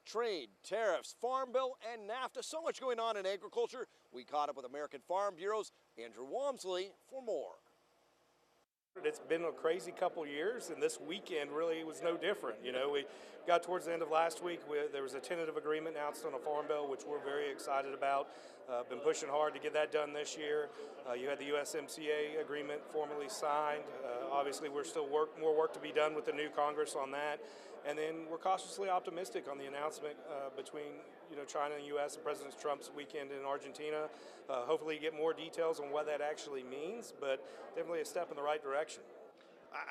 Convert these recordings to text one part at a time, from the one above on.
Trade, tariffs, farm bill, and NAFTA. So much going on in agriculture. We caught up with American Farm Bureau's Andrew Walmsley for more. It's been a crazy couple years, and this weekend really was no different. You know, we got towards the end of last week, there was a tentative agreement announced on a farm bill, which we're very excited about. Been pushing hard to get that done this year. You had the USMCA agreement formally signed. Obviously, we're still more work to be done with the new Congress on that. And then we're cautiously optimistic on the announcement between China and U.S. and President Trump's weekend in Argentina. Hopefully get more details on what that actually means, but definitely a step in the right direction.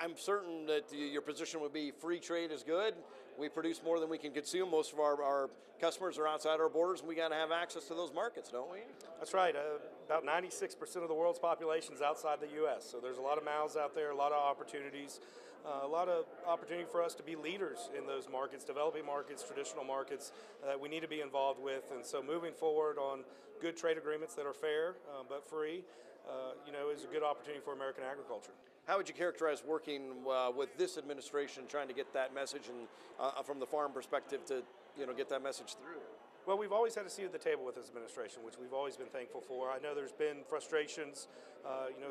I'm certain that your position would be free trade is good. We produce more than we can consume. Most of our customers are outside our borders, and we got to have access to those markets, don't we? That's right. About 96% of the world's population is outside the U.S., so there's a lot of mouths out there, a lot of opportunities, a lot of opportunity for us to be leaders in those markets, developing markets, traditional markets that we need to be involved with. And so moving forward on good trade agreements that are fair but free, is a good opportunity for American agriculture. How would you characterize working with this administration, trying to get that message and from the farm perspective to get that message through? Well, we've always had a seat at the table with this administration, which we've always been thankful for. I know there's been frustrations.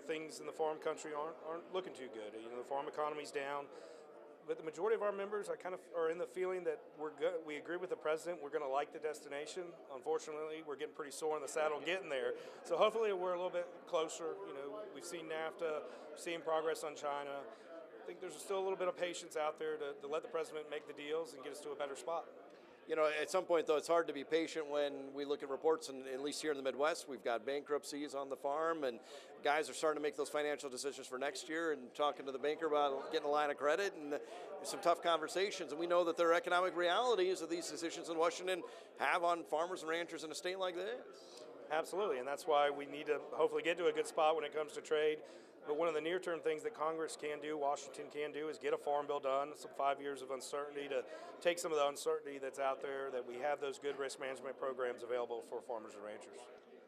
Things in the farm country aren't looking too good. The farm economy's down. But the majority of our members are in the feeling that we're good. We agree with the president. We're going to like the destination. Unfortunately, we're getting pretty sore in the saddle getting there. So hopefully we're a little bit closer. We've seen NAFTA, seeing progress on China. I think there's still a little bit of patience out there to let the president make the deals and get us to a better spot. At some point, though, it's hard to be patient when we look at reports, and at least here in the Midwest, we've got bankruptcies on the farm, and guys are starting to make those financial decisions for next year and talking to the banker about getting a line of credit, and some tough conversations. And we know that there are economic realities that these decisions in Washington have on farmers and ranchers in a state like this. Absolutely, and that's why we need to hopefully get to a good spot when it comes to trade. But one of the near-term things that Congress can do, Washington can do, is get a farm bill done, some 5 years of uncertainty to take some of the uncertainty that's out there, that we have those good risk management programs available for farmers and ranchers.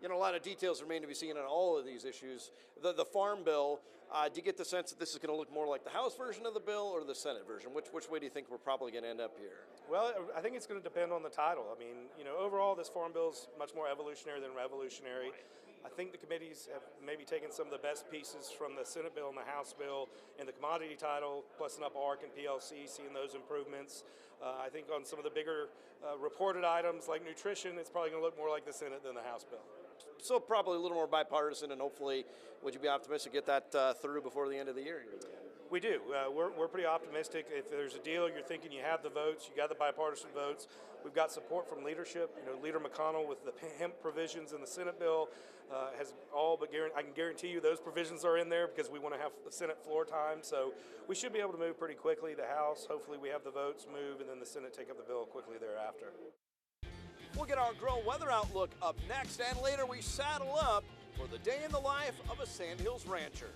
A lot of details remain to be seen on all of these issues. The farm bill, do you get the sense that this is going to look more like the House version of the bill or the Senate version? Which way do you think we're probably going to end up here? Well, I think it's going to depend on the title. I mean, overall, this farm bill is much more evolutionary than revolutionary. I think the committees have maybe taken some of the best pieces from the Senate bill and the House bill in the commodity title, plussing up ARC and PLC, seeing those improvements. I think on some of the bigger reported items like nutrition, it's probably going to look more like the Senate than the House bill. So probably a little more bipartisan, and hopefully, would you be optimistic to get that through before the end of the year? We do. We're pretty optimistic. If there's a deal, you're thinking you have the votes, you got the bipartisan votes. We've got support from leadership. Leader McConnell with the hemp provisions in the Senate bill has all but I can guarantee you those provisions are in there because we want to have the Senate floor time. So we should be able to move pretty quickly. The House, hopefully we have the votes move, and then the Senate take up the bill quickly thereafter. We'll get our Grow Weather Outlook up next, and later we saddle up for the day in the life of a Sandhills rancher.